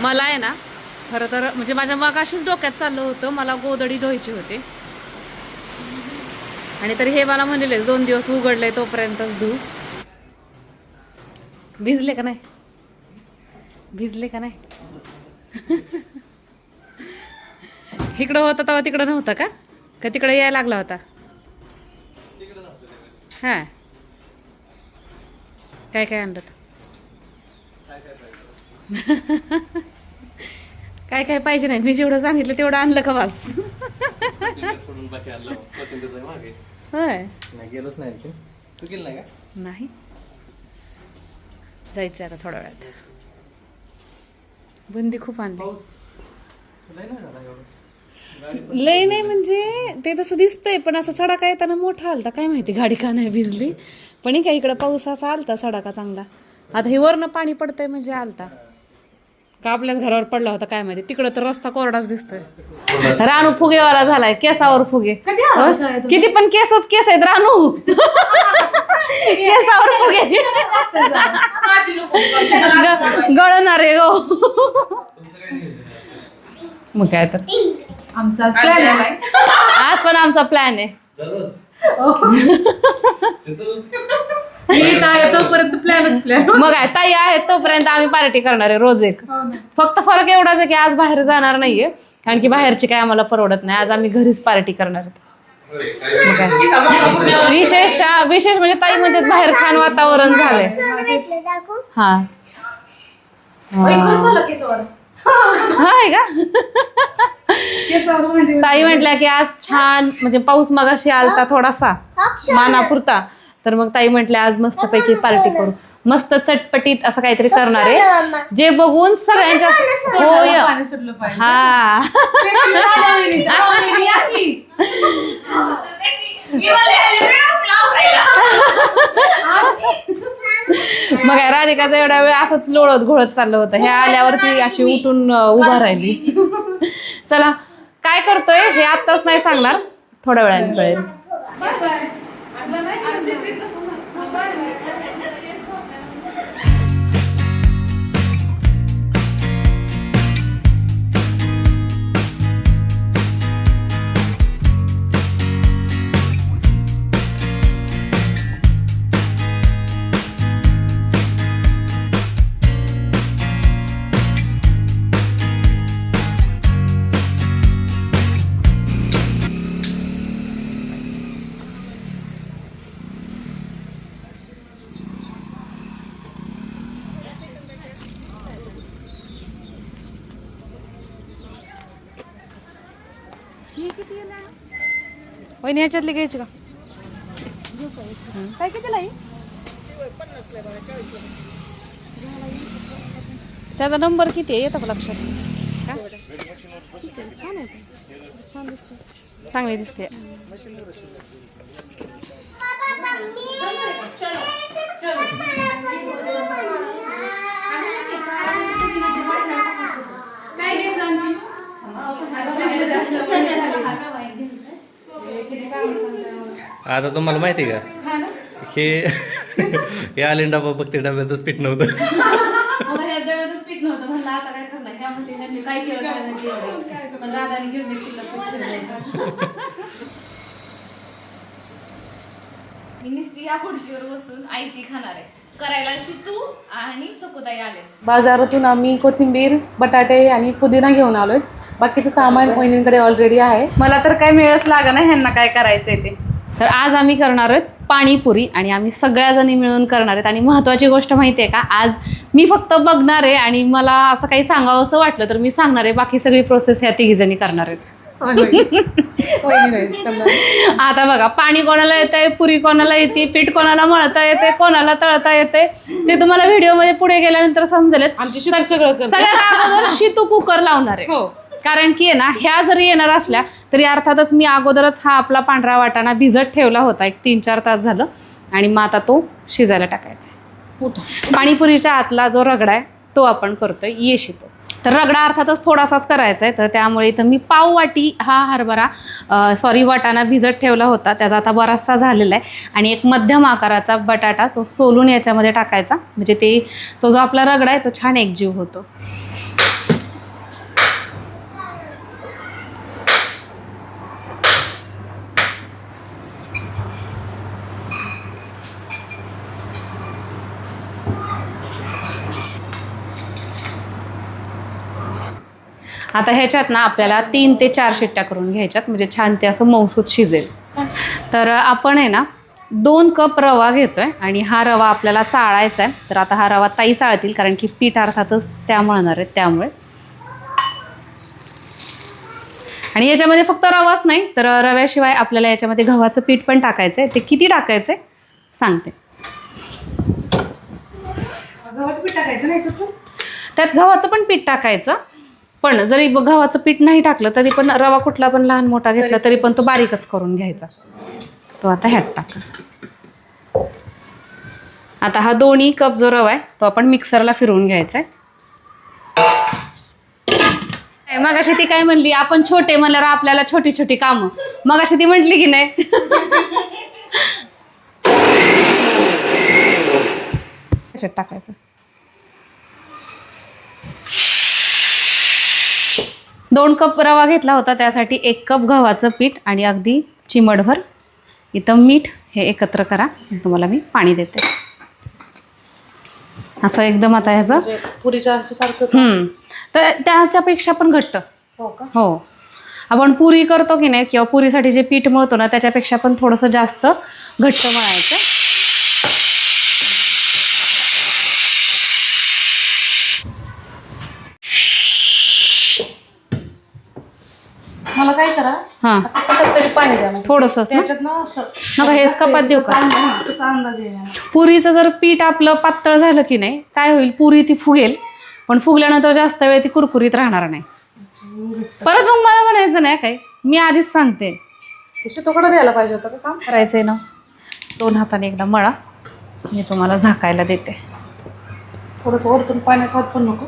मला आहे ना खरं तर म्हणजे माझ्या मगाशीच डोक्यात चाललं होतं मला गोधडी धुवायची होते आणि तरी हे मला म्हणले 2 दिवस उघडले तोपर्यंतच धू. भिजले का नाही? भिजले का नाही? इकडं होतं तेव्हा तिकडं नव्हतं का? का तिकडे यायला लागला होता? हां काय काय आणलं? काय काय पाहिजे नाही मी जेवढं सांगितलं तेवढं आणलं का वास? होय गेलोच नाही. तू गेल नाही का? नाही जायचं आता थोड्या वेळात. बुंदी खूप आणली. लय नाही म्हणजे ते तसं दिसतंय पण असं सडाका येताना मोठा आलता काय माहिती गाडी का नाही भिजली पण काय इकडं पाऊस असा आलता सडाका चांगला. आता हे वरनं पाणी पडतंय म्हणजे आलता का आपल्याच घरावर पडला होता काय माहिती. तिकडं तर रस्ता कोरडाच दिसतोय. रानू फुगेवाला झालाय केसावर फुगे. किती पण केसच केस आहेत रानू. केसावर फुगे गळणार आहे गो. मग काय तर आमचा प्लॅन आहे आज पण आमचा प्लॅन आहे. तोपर्यंत प्लॅनच प्लॅन. मग काय ताई आहेत तोपर्यंत आम्ही पार्टी करणार आहे रोज एक. फक्त फरक एवढाच आहे की आज बाहेर जाणार नाहीये कारण की बाहेरची काय आम्हाला परवडत नाही. आज आम्ही घरीच पार्टी करणार आहेत. विशेष म्हणजे ताई म्हणजे बाहेर छान वातावरण झालंय. हा हाय का ताई म्हटल्या की आज छान म्हणजे पाऊस मगाशी आलता थोडासा मानापुरता तर मग ताई म्हटल्या आज मस्तपैकी पार्टी करू. मस्त चटपटीत असं काहीतरी करणार आहे जे बघून सगळ्यांच्या होय हा मग राधिकाचा एवढा वेळ असंच लोळत घोळत चाललं होतं. हे आल्यावरती अशी उठून उभा राहिली. चला काय करतोय हे आत्ताच नाही सांगणार थोड्या वेळाने कळेल. वहिनी ह्याच्यातली घ्यायची का काय कितीला त्याचा नंबर किती आहे येतं का लक्षात? छान आहे छान दिसते चांगली दिसते. आता तुम्हाला माहिती का हे हे आले डबा बघते डब्यातच पीठ नव्हतं. डब्यातच पीठ नव्हतं म्हणलं आता काय करणार ह्यामध्ये त्यांनी काय केलं पण दादाने गिरणी मी नुसती या खुर्चीवर बसून आयती खाणार आहे. करायला शितू आणि सकुताई आले. बाजारातून आम्ही कोथिंबीर बटाटे आणि पुदिना घेऊन आलोय. बाकीचं सामान वहिनींकडे ऑलरेडी आहे. मला तर काय मिळच लागा नाही ह्यांना काय करायचंय ते. तर आज आम्ही करणार आहोत पाणीपुरी आणि आम्ही सगळ्याजणी मिळून करणार आहेत. आणि महत्त्वाची गोष्ट माहिती आहे का आज मी फक्त बघणार आहे आणि मला असं काही सांगावं असं वाटलं तर मी सांगणार आहे. बाकी सगळी प्रोसेस ह्या तिघीजणी करणार आहेत. आता बघा पाणी कोणाला येतंय पुरी कोणाला येते पीठ कोणाला मळता येते कोणाला तळता येते ते तुम्हाला व्हिडिओमध्ये पुढे गेल्यानंतर समजेलच. आमची सगळं सगळ्यात अगोदर शितू कुकर लावणार आहे. हो कारण की आहे ना ह्या जरी येणार असल्या तरी अर्थातच मी अगोदरच हा आपला पांढरा वाटाणा भिजत ठेवला होता 1-3-4 तास झालं आणि मग आता तो शिजायला टाकायचा. पाणीपुरीच्या आतला जो रगडा आहे तो आपण करतोय ये शितो. तर रगडा अर्थातच थोडासाच करायचा आहे तर त्यामुळे इथं मी पाव वाटी हा वाटाणा भिजत ठेवला होता. त्याचा आता बराचसा झालेला आहे आणि एक मध्यम आकाराचा बटाटा तो सोलून याच्यामध्ये टाकायचा म्हणजे तो जो आपला रगडा आहे तो छान एकजीव होतो. आता ह्याच्यात ना आपल्याला 3 ते 4 शिट्ट्या करून घ्यायच्यात, म्हणजे छान ते असं मऊसूत शिजेल. तर आपण आहे ना 2 कप रवा घेतोय आणि हा रवा आपल्याला चाळायचा आहे. तर आता हा रवा ताई चाळतील, कारण की पीठ अर्थातच त्या मळणार आहेत त्यामुळे. आणि याच्यामध्ये फक्त रवाच नाही, तर रव्याशिवाय आपल्याला याच्यामध्ये गव्हाचं पीठ पण टाकायचं आहे. ते किती टाकायचं आहे सांगते. गव्हाचं पीठ टाकायचं ना याच्यातून? त्यात गव्हाचं पण पीठ टाकायचं, पण जरी गव्हाचं पीठ नाही टाकलं तरी पण रवा कुठला पण लहान मोठा घेतला तरी पण तो बारीकच करून घ्यायचा. तो आता ह्यात टाका. आता हा 2 कप जो रवा आहे तो आपण मिक्सरला फिरवून घ्यायचा आहे. मगाशी ती काय म्हणली, आपण छोटे म्हणल्यावर आपल्याला छोटी छोटी कामं. मगाशी ती म्हटली की नाही. टाकायचं 2 कप रवा घेतला होता, त्यासाठी 1 कप गव्हाचं पीठ आणि अगदी चिमटभर इथं मीठ. हे एकत्र करा. तुम्हाला मी पाणी देते असं एकदम. आता ह्याचं पुरीच्या सारखं तर त्याच्यापेक्षा पण घट्ट. हो का? हो, आपण पुरी करतो की नाही, किंवा पुरीसाठी जे पीठ मळतो ना त्याच्यापेक्षा पण थोडंसं जास्त घट्ट मळायचं. मला काय करा, हां असं कशात तरी पाणी द्या, म्हणजे थोडंसं त्याच्यात ना असं नका हेच कपात देऊ का. तसा अंदाज येईल. पुरीचं जर पीठ आपलं पातळ झालं की नाही, काय होईल, पुरी ती फुगेल, पण फुगल्यानंतर जास्त वेळ ती कुरकुरीत राहणार नाही. परत मग मला म्हणायचं नाही काय, मी आधीच सांगते. तुकडं द्यायला पाहिजे होतं का काम करायचंय ना. 2 हाताने एकदा मळा. मी तुम्हाला झाकायला देते. थोडंसं वरतून पाण्याचा हात पण नको.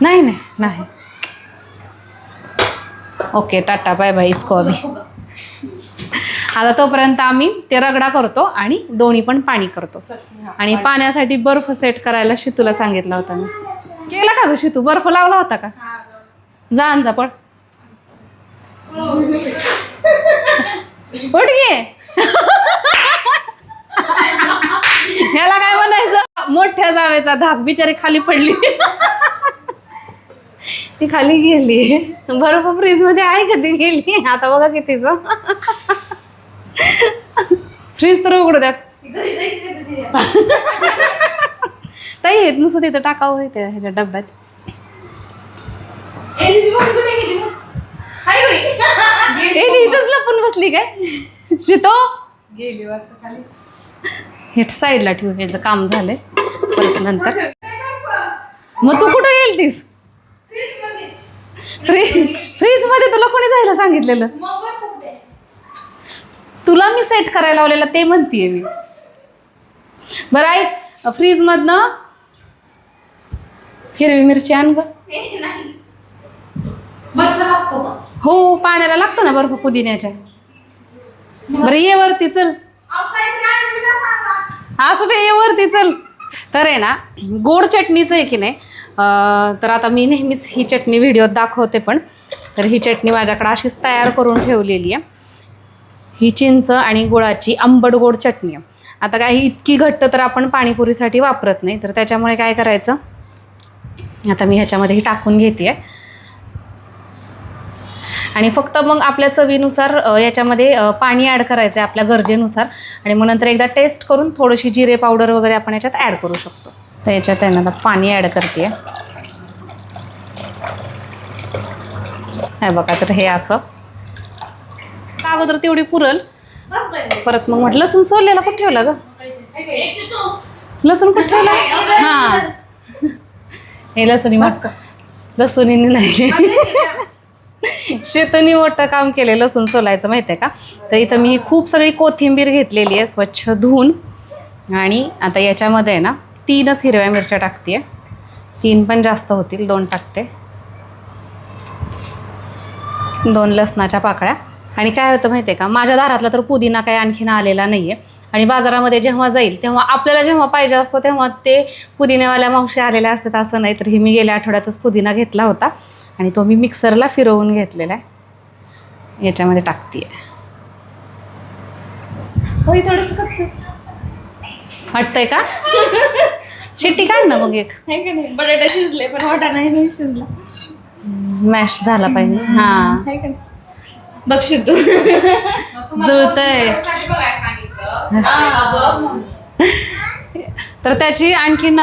नाही नाही नाही. ओके, टाटा बाय बाय, इसको अभी. आता तोपर्यंत आम्ही ते रगडा करतो आणि दोन्ही पण पाणी करतो. आणि पाण्यासाठी बर्फ सेट करायला शितूला सांगितला होता मी. केला का ग शितू? बर्फ लावला होता का? जा आण जा, पळ उठ घे. ह्याला काय म्हणायचं, मोठ्या जावेचा धाक. बिचारी खाली पडली. ती खाली गेली. बर्फ फ्रीज मध्ये आहे का? ती गेली. आता बघा कितीचं. फ्रीज तर उघडू द्यात. ताई येत नुसतं तिथं टाकावं येते ह्याच्या डब्यात. इथंच लपून बसली काय शितो? गेली वाटतं खाली. हे साईडला ठेवून याचं काम झालंय. परत नंतर मग तू कुठं गेलतीस? फ्रीज मध्ये तुला कोणी जायला सांगितलेलं? तुला मी सेट करायला लावलेलं ते म्हणतीये मी. बरं ऐक, फ्रीज मधनं हिरवी मिरची आण ग. हो, पाण्याला लागतो ना बर्फ पुदिन्याच्या. बरं ये वरती चल. असं ते ये वरती चल. तर आहे ना, गोड चटणीचं आहे की नाही, तर आता मी नेहमीच ही चटणी व्हिडिओत दाखवते, पण तर ही चटणी माझ्याकडे अशीच तयार करून ठेवलेली आहे. ही चिंच आणि गुळाची आंबट गोड चटणी आहे. आता काय इतकी घट्ट तर आपण पाणीपुरीसाठी वापरत नाही, तर त्याच्यामुळे काय करायचं, आता मी ह्याच्यामध्ये ही टाकून घेते आहे. आणि फक्त मग आपल्या चवीनुसार याच्यामध्ये पाणी ॲड करायचं आहे आपल्या गरजेनुसार. आणि मग नंतर एकदा टेस्ट करून थोडीशी जिरे पावडर वगैरे आपण याच्यात ॲड करू शकतो. तर याच्यात आहे ना पाणी ॲड करते. हे बघा, तर हे असं अगोदर तेवढी पुरल. परत मग म्हटलं लसूण सोललेला कुठं ठेवला ग? लसूण कुठं ठेवला? हां, हे लसूणी मस्त. लसूणीने नाही, शेतनी मोठं काम केलं लसूण सोलायचं, माहिती आहे का. तर इथं मी खूप सगळी कोथिंबीर घेतलेली आहे स्वच्छ धुवून. आणि आता याच्यामध्ये आहे ना 3च हिरव्या मिरच्या टाकते. 3 पण जास्त होतील, 2 टाकते. 2 लसणाच्या पाकळ्या. आणि काय होतं माहिती आहे का, माझ्या दारातला तर पुदिना काय आणखीन आलेला नाही आहे. आणि बाजारामध्ये जेव्हा जाईल तेव्हा आपल्याला जेव्हा पाहिजे असतो तेव्हा ते पुदिन्यावाल्या मावशी आलेल्या असतात असं नाही. तर हे मी गेल्या आठवड्यातच पुदिना घेतला होता आणि तो मी मिक्सरला फिरवून घेतलेला आहे. याच्यामध्ये टाकते. होय, थोडंसं कच्चं वाटतंय का? शिट्टी काढ ना मग एक. बटाटा शिजले पण वाटाणा नाही शिजला. मॅश झाला पाहिजे. हा बघशील तू जुळतंय. तर त्याची आणखीन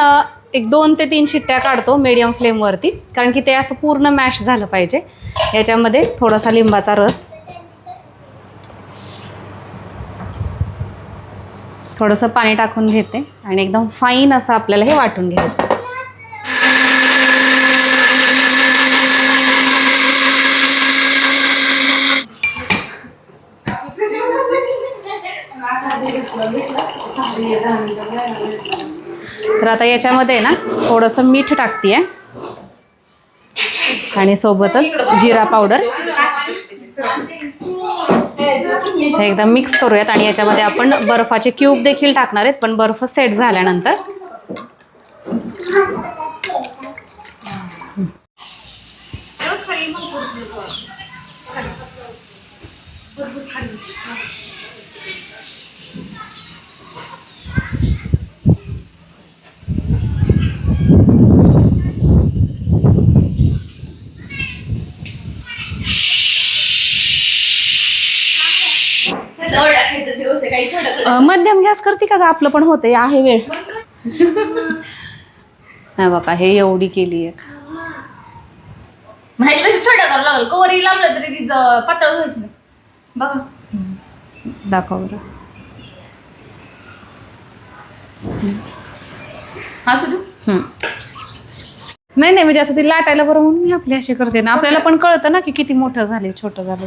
एक 2 ते 3 शिट्ट्या काढतो मीडियम फ्लेमवरती, कारण की ते असं पूर्ण मॅश झालं पाहिजे. याच्यामध्ये थोडासा लिंबाचा रस, थोडंसं पाणी टाकून घेते आणि एकदम फाईन असं आपल्याला हे वाटून घ्यायचं. तर आता याच्यामध्ये ना थोडंसं मीठ टाकते आणि सोबतच जिरा पावडर. हे एकदम मिक्स करूयात आणि याच्यामध्ये आपण बर्फाचे क्यूब देखील टाकणार आहेत, पण बर्फ सेट झाल्यानंतर. मध्यम गॅस करते का ग? आपलं पण होतंय, आहे वेळ. हा बघा, हे एवढी केली एक. माहिती छोट्या करावं लागेल, कवरी लांबलं तरी ती पातळ व्हायची नाही. बघा दाखव बरं. हा सुद्धा नाही नाही, म्हणजे असं ती लाटायला बरं म्हणून मी आपली अशी करते ना. आपल्याला पण कळतं ना की किती मोठं झाले छोटं झालं.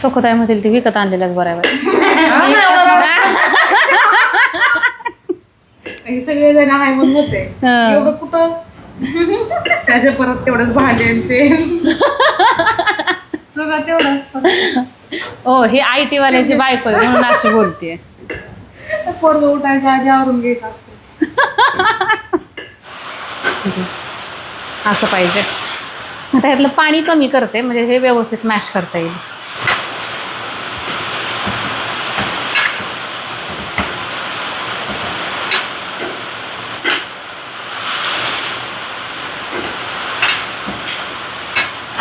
सुखताईमधील ती विकत आणलेल्याच बऱ्या वेळ. हे सगळे जण आहे म्हणून होते एवढं कुठं त्याच्या परत तेवढंच भांडे ते सगळं तेवढं. ओ, हे IT वाल्याची बायको आहे म्हणून अशी बोलते. पोरगं उठायच्या आधी आवरून घ्यायचं असतं. असं पाहिजे. आता ह्यातलं पाणी कमी करते म्हणजे हे व्यवस्थित मॅश करता येईल.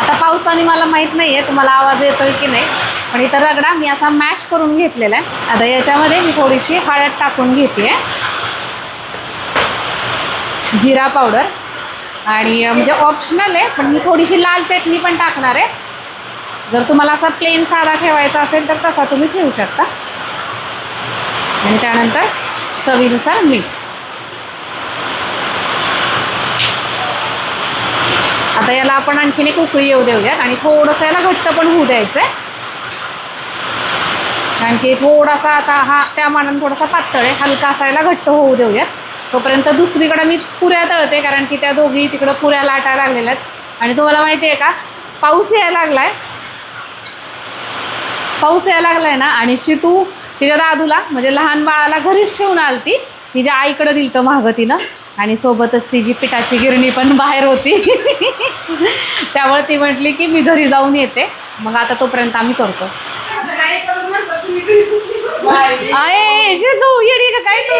आता पावसाने मला माहित नाहीये तुम्हाला आवाज येतोय की नाही, पण इथं रगडा मी असा मॅश करून घेतलेला आहे. आता याच्यामध्ये मी थोडीशी हळद टाकून घेते, जिरा पावडर, आणि म्हणजे ऑप्शनल आहे, पण मी थोडीशी लाल चटणी पण टाकणार आहे. जर तुम्हाला असा प्लेन साधा ठेवायचा असेल तर तसा तुम्ही ठेवू शकता. आणि त्यानंतर चवीनुसार मीठ. आता याला आपण आणखीन एक उकळी येऊ देऊयात आणि थोडंसं याला घट्ट पण होऊ द्यायचं आहे. आणखी थोडासा आता हा त्या मानाने थोडासा पातळ आहे, हलका असायला घट्ट होऊ देऊयात. तोपर्यंत दुसरीकडे मी पुऱ्या तळते, कारण की त्या दोघी तिकडं पुऱ्या लाटायला लागलेल्या आहेत. आणि तुम्हाला माहिती आहे का, पाऊस यायला लागलाय. पाऊस यायला लागलाय ना, आणि शितू तिच्या दादूला म्हणजे लहान बाळाला घरीच ठेवून आलती, तिच्या आईकडे दिलतं मागं तिनं, आणि सोबतच तिची पिठाची गिरणी पण बाहेर होती. त्यामुळे ती म्हटली की मी घरी जाऊन येते. मग आता तोपर्यंत आम्ही करतो. आहे शितू येडी का काय तू?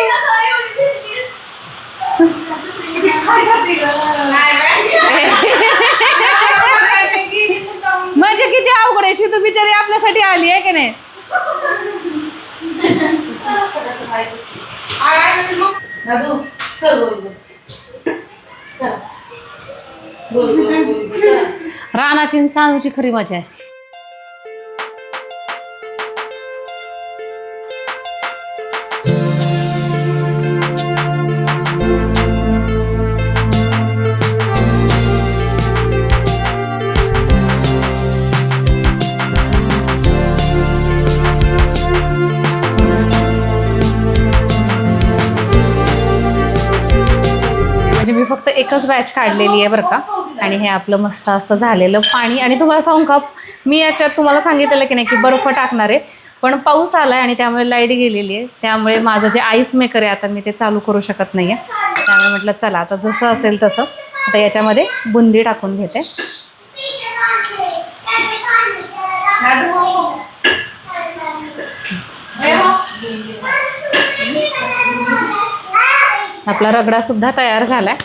म्हणजे किती अवघड आहे. शितू बिचारी आपल्यासाठी आली आहे की नाही. रानाची आणि सानूची खरी मजा आहे. म्हणजे मी फक्त एकच बॅच काढलेली आहे बरं का. आणि हे आपलं मस्त असं झालेलं पाणी. आणि तुम्हाला सांगू का, मी याच्यात तुम्हाला सांगितलेलं की नाही की बर्फ टाकणार आहे, पण पाऊस आला आहे आणि त्यामुळे लाईट गेलेली आहे. त्यामुळे माझं जे आईस मेकर आहे आता मी ते चालू करू शकत नाही आहे. त्यामुळे म्हटलं चला आता जसं असेल तसं. आता याच्यामध्ये बुंदी टाकून घेते. आपला रगडा सुद्धा तयार झालाय.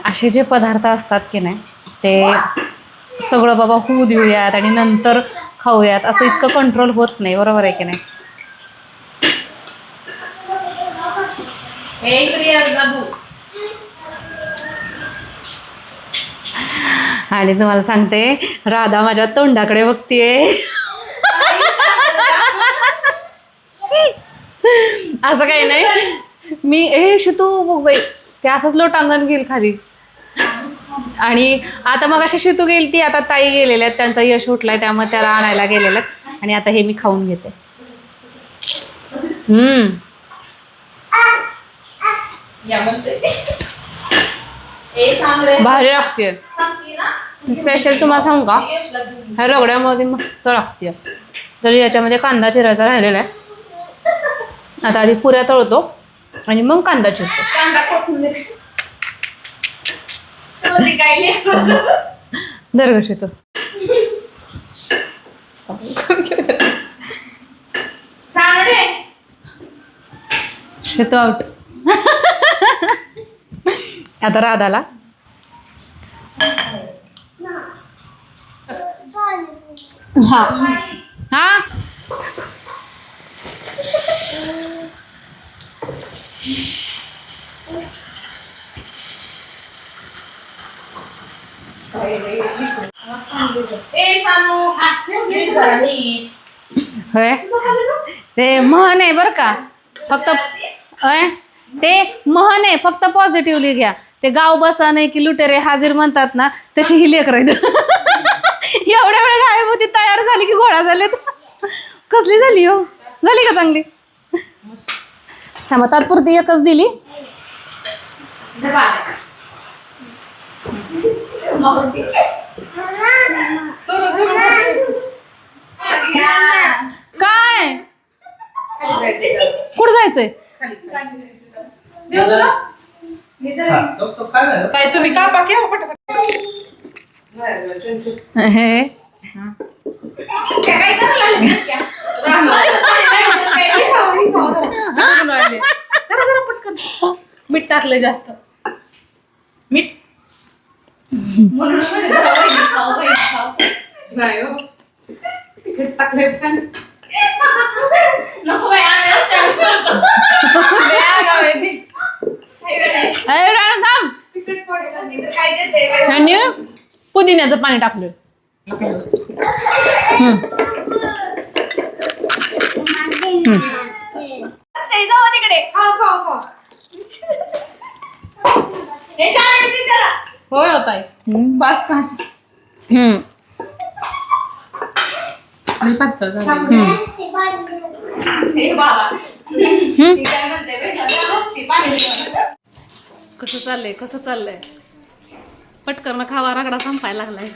असे जे पदार्थ असतात की नाही ते सगळं बाबा होऊ देऊयात आणि नंतर खाऊयात असं इतकं कंट्रोल होत नाही, बरोबर आहे की नाही? आणि तुम्हाला सांगते, राधा माझ्या तोंडाकडे बघतीये. असं काही नाही. मी हे शितू बघ बाई, ते असंच लोटांगण घेईल खाली. आणि आता मग अशी शितू गेली ती, आता ताई गेलेल्या आहेत, त्यांचा यश उठलाय त्यामुळे त्याला आणायला गेलेल्या आहेत. आणि आता हे मी खाऊन घेते. भारी लागते. स्पेशल तुम्हाला सांगू का, ह्या रगड्यामध्ये मस्त लागते. तर याच्यामध्ये कांदा चिरायचा राहिलेला आहे. आता आधी पुऱ्या तळतो आणि मग कांदा चिरतो. दरगश येतो. शेतो आउट. आता राधाला हा हा होय, ते म्हण आहे बरं का, फक्त होय ते म्हण आहे, फक्त पॉझिटिव्हली घ्या. ते गाव बसा नाही की लुटेरे हाजीर म्हणतात ना, तशी ही लेकरं आहेत. एवढ्या वेळ गायब होती, तयार झाली की घोडा झालेत. कसली झाली हो, झाली का चांगली? थांबा, तात्पुरती एकच दिली. काय कुठं जायचंय? काय तुम्ही का पाके हे मीठ टाकलंय जास्त. मीठ नाही हो, तिखट टाकलंय पण. आणि पुदिन्याचं पाणी टाकलं. होय होत आहे. बस काशी पातळ झालं. कसं चाललंय, कसं चाललंय? पटकन खावा, रगडा संपायला लागलाय.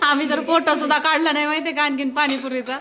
आम्ही तर फोटो सुद्धा काढला नाही माहितीये का आणखीन पाणीपुरीचा.